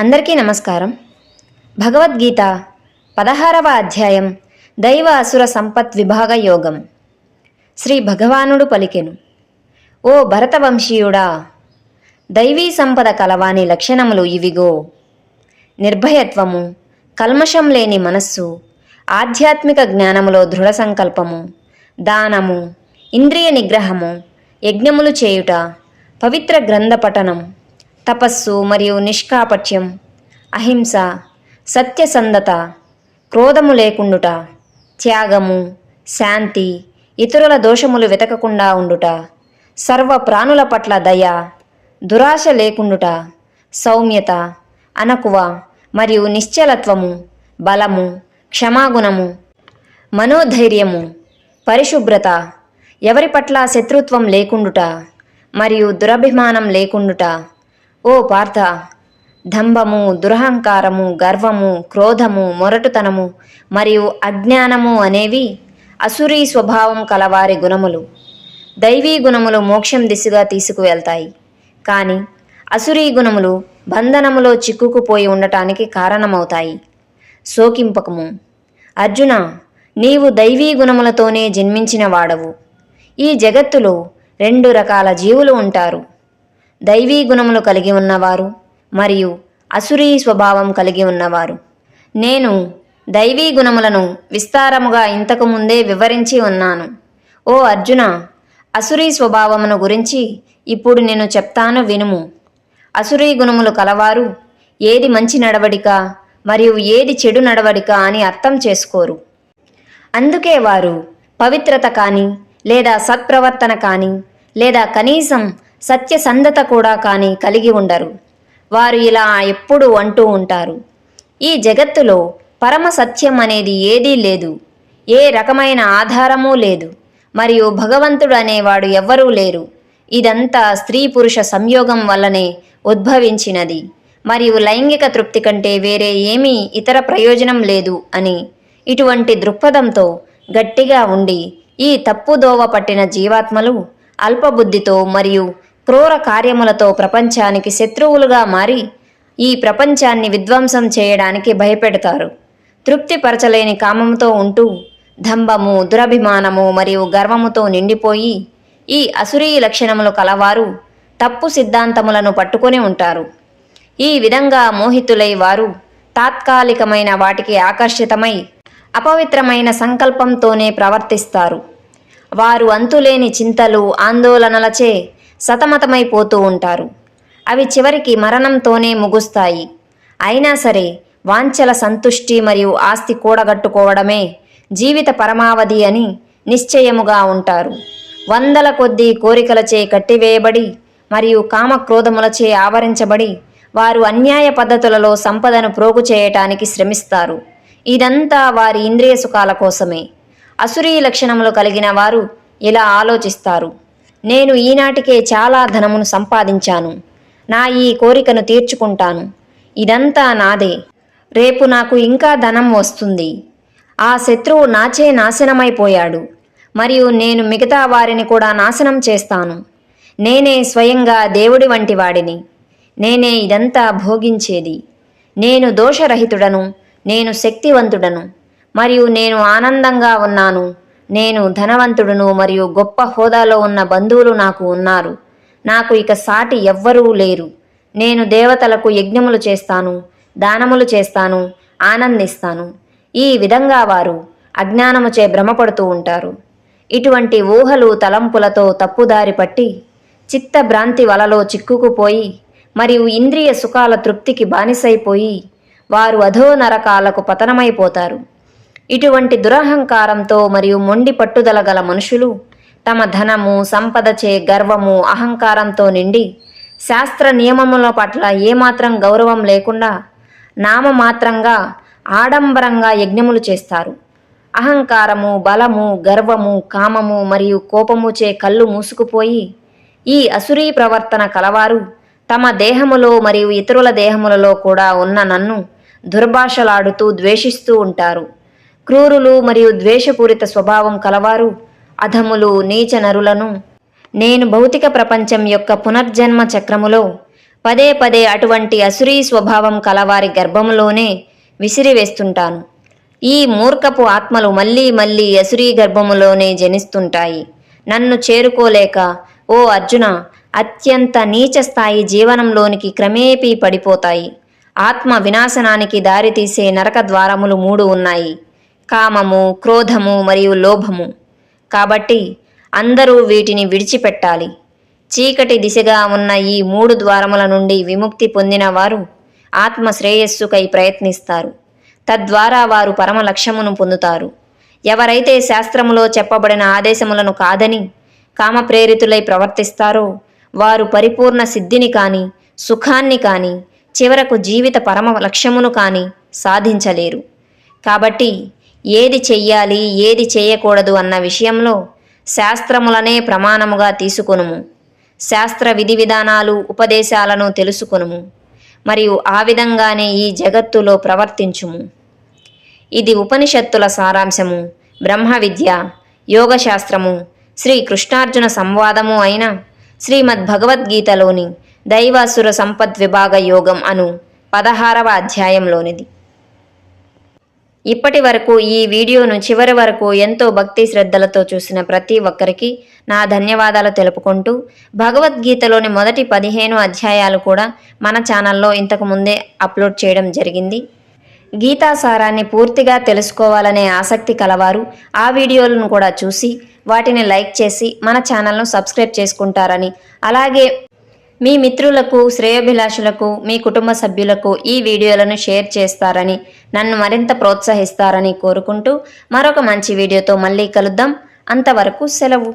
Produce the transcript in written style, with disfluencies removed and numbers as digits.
అందరికీ నమస్కారం. భగవద్గీత 16వ అధ్యాయం దైవ అసుర సంపత్ విభాగ యోగం. శ్రీ భగవానుడు పలికెను, ఓ భరతవంశీయుడా, దైవీ సంపద కలవాని లక్షణములు ఇవిగో: నిర్భయత్వము, కల్మషం లేని మనస్సు, ఆధ్యాత్మిక జ్ఞానములో దృఢ సంకల్పము, దానము, ఇంద్రియ నిగ్రహము, యజ్ఞములు చేయుట, పవిత్ర గ్రంథ పఠనం, తపస్సు మరియు నిష్కాపట్యం, అహింస, సత్యసంధత, క్రోధము లేకుండుట, త్యాగము, శాంతి, ఇతరుల దోషములు వెతకకుండా ఉండుట, సర్వ ప్రాణుల పట్ల దయ, దురాశ లేకుండుట, సౌమ్యత, అణకువ మరియు నిశ్చలత్వము, బలము, క్షమాగుణము, మనోధైర్యము, పరిశుభ్రత, ఎవరి పట్ల శత్రుత్వం లేకుండుట మరియు దురభిమానం లేకుండుట. ఓ పార్థ, దంభము, దురహంకారము, గర్వము, క్రోధము, మొరటుతనము మరియు అజ్ఞానము అనేవి అసురీ స్వభావం కలవారి గుణములు. దైవీ గుణములు మోక్షం దిశగా తీసుకువెళ్తాయి, కానీ అసురీ గుణములు బంధనములో చిక్కుకుపోయి ఉండటానికి కారణమవుతాయి. శోకింపకము. అర్జున, నీవు దైవీ గుణములతోనే జన్మించిన వాడవు. ఈ జగత్తులో 2 రకాల జీవులు ఉంటారు: దైవీ గుణములు కలిగి ఉన్నవారు మరియు అసురీ స్వభావం కలిగి ఉన్నవారు. నేను దైవీ గుణములను విస్తారముగా ఇంతకు ముందే వివరించి ఉన్నాను. ఓ అర్జున, అసురీ స్వభావమును గురించి ఇప్పుడు నేను చెప్తాను, వినుము. అసురీ గుణములు కలవారు ఏది మంచి నడవడిక మరియు ఏది చెడు నడవడిక అని అర్థం చేసుకోరు. అందుకే వారు పవిత్రత కానీ, లేదా సత్ప్రవర్తన కానీ, లేదా కనీసం సత్యసంధత కూడా కానీ కలిగి ఉండరు. వారు ఇలా ఎప్పుడు అంటూ ఉంటారు: ఈ జగత్తులో పరమ సత్యం అనేది ఏదీ లేదు, ఏ రకమైన ఆధారమూ లేదు, మరియు భగవంతుడు అనేవాడు ఎవ్వరూ లేరు. ఇదంతా స్త్రీ పురుష సంయోగం వల్లనే ఉద్భవించినది మరియు లైంగిక తృప్తి కంటే వేరే ఏమీ ఇతర ప్రయోజనం లేదు అని ఇటువంటి దృక్పథంతో గట్టిగా ఉండి ఈ తప్పుదోవ పట్టిన జీవాత్మలు అల్పబుద్ధితో మరియు క్రూర కార్యములతో ప్రపంచానికి శత్రువులుగా మారి ఈ ప్రపంచాన్ని విధ్వంసం చేయడానికి భయపెడతారు. తృప్తిపరచలేని కామంతో ఉంటూ దంభము, దురభిమానము మరియు గర్వముతో నిండిపోయి ఈ అసురీ లక్షణములు కలవారు తప్పు సిద్ధాంతములను పట్టుకొని ఉంటారు. ఈ విధంగా మోహితులై వారు తాత్కాలికమైన వాటికి ఆకర్షితమై అపవిత్రమైన సంకల్పంతోనే ప్రవర్తిస్తారు. వారు అంతులేని చింతలు, ఆందోళనలచే సతమతమైపోతూ ఉంటారు. అవి చివరికి మరణంతోనే ముగుస్తాయి. అయినా సరే వాంఛల సంతుష్టి మరియు ఆస్తి కూడగట్టుకోవడమే జీవిత పరమావధి అని నిశ్చయముగా ఉంటారు. వందల కొద్దీ కోరికలచే కట్టివేయబడి మరియు కామక్రోధములచే ఆవరించబడి వారు అన్యాయ పద్ధతులలో సంపదను ప్రోగు చేయటానికి శ్రమిస్తారు. ఇదంతా వారి ఇంద్రియ సుఖాల కోసమే. అసురీ లక్షణములు కలిగిన వారు ఇలా ఆలోచిస్తారు: నేను ఈనాటికే చాలా ధనమును సంపాదించాను, నా ఈ కోరికను తీర్చుకుంటాను, ఇదంతా నాదే, రేపు నాకు ఇంకా ధనం వస్తుంది, ఆ శత్రువు నాచే నాశనమైపోయాడు మరియు నేను మిగతా వారిని కూడా నాశనం చేస్తాను, నేనే స్వయంగా దేవుడి వంటి వాడిని, నేనే ఇదంతా భోగించేది, నేను దోషరహితుడను, నేను శక్తివంతుడను మరియు నేను ఆనందంగా ఉన్నాను, నేను ధనవంతుడును మరియు గొప్ప హోదాలో ఉన్న బంధువులు నాకు ఉన్నారు, నాకు ఇక సాటి ఎవ్వరూ లేరు, నేను దేవతలకు యజ్ఞములు చేస్తాను, దానములు చేస్తాను, ఆనందిస్తాను. ఈ విధంగా వారు అజ్ఞానముచే భ్రమపడుతూ ఉంటారు. ఇటువంటి ఊహలు, తలంపులతో తప్పుదారి పట్టి చిత్తభ్రాంతి వలలో చిక్కుకుపోయి మరియు ఇంద్రియ సుఖాల తృప్తికి బానిసైపోయి వారు అధో నరకాలకు పతనమైపోతారు. ఇటువంటి దురహంకారంతో మరియు మొండి పట్టుదల గల మనుషులు తమ ధనము, సంపదచే గర్వము, అహంకారంతో నిండి శాస్త్ర నియమముల పట్ల ఏమాత్రం గౌరవం లేకుండా నామమాత్రంగా ఆడంబరంగా యజ్ఞములు చేస్తారు. అహంకారము, బలము, గర్వము, కామము మరియు కోపముచే కళ్ళు మూసుకుపోయి ఈ అసురీ ప్రవర్తన కలవారు తమ దేహములో మరియు ఇతరుల దేహములలో కూడా ఉన్న నన్ను దుర్భాషలాడుతూ ద్వేషిస్తూ ఉంటారు. క్రూరులు మరియు ద్వేషపూరిత స్వభావం కలవారు అధములు, నీచ నరులను నేను భౌతిక ప్రపంచం యొక్క పునర్జన్మ చక్రములో పదే పదే అటువంటి అసురీ స్వభావం కలవారి గర్భములోనే విసిరివేస్తుంటాను. ఈ మూర్ఖపు ఆత్మలు మళ్ళీ మళ్ళీ అసురీ గర్భములోనే జనిస్తుంటాయి. నన్ను చేరుకోలేక ఓ అర్జున అత్యంత నీచ స్థాయి జీవనంలోనికి క్రమేపీ పడిపోతాయి. ఆత్మ వినాశనానికి దారితీసే నరక ద్వారములు 3 ఉన్నాయి: కామము, క్రోధము మరియు లోభము. కాబట్టి అందరూ వీటిని విడిచిపెట్టాలి. చీకటి దిశగా ఉన్న ఈ 3 ద్వారముల నుండి విముక్తి పొందిన వారు ఆత్మ శ్రేయస్సుకై ప్రయత్నిస్తారు. తద్వారా వారు పరమ లక్ష్యమును పొందుతారు. ఎవరైతే శాస్త్రములో చెప్పబడిన ఆదేశములను కాదని కామప్రేరితులై ప్రవర్తిస్తారో వారు పరిపూర్ణ సిద్ధిని కాని, సుఖాన్ని కాని, చివరకు జీవిత పరమ లక్ష్యమును కాని సాధించలేరు. కాబట్టి ఏది చెయ్యాలి, ఏది చేయకూడదు అన్న విషయంలో శాస్త్రములనే ప్రమాణముగా తీసుకొనుము. శాస్త్ర విధి విధానాలు, ఉపదేశాలను తెలుసుకొనుము. మరియు ఆ విధంగానే ఈ జగత్తులో ప్రవర్తించుము. ఇది ఉపనిషత్తుల సారాంశము, బ్రహ్మ విద్య, యోగశాస్త్రము, శ్రీ కృష్ణార్జున సంవాదము అయిన శ్రీమద్ భగవద్గీతలోని దైవాసుర సంపద్విభాగ యోగం అను 16వ అధ్యాయంలోనిది. ఇప్పటి వరకు ఈ వీడియోను చివరి వరకు ఎంతో భక్తి శ్రద్ధలతో చూసిన ప్రతి ఒక్కరికి నా ధన్యవాదాలు తెలుపుకుంటూ, భగవద్గీతలోని మొదటి 15 అధ్యాయాలు కూడా మన ఛానల్లో ఇంతకు ముందే అప్లోడ్ చేయడం జరిగింది. గీతాసారాన్ని పూర్తిగా తెలుసుకోవాలనే ఆసక్తి కలవారు ఆ వీడియోలను కూడా చూసి వాటిని లైక్ చేసి మన ఛానల్ను సబ్స్క్రైబ్ చేసుకుంటారని, అలాగే మీ మిత్రులకు, శ్రేయోభిలాషులకు, మీ కుటుంబ సభ్యులకు ఈ వీడియోలను షేర్ చేస్తారని, నన్ను మరింత ప్రోత్సహిస్తారని కోరుకుంటూ మరొక మంచి వీడియోతో మళ్ళీ కలుద్దాం. అంతవరకు సెలవు.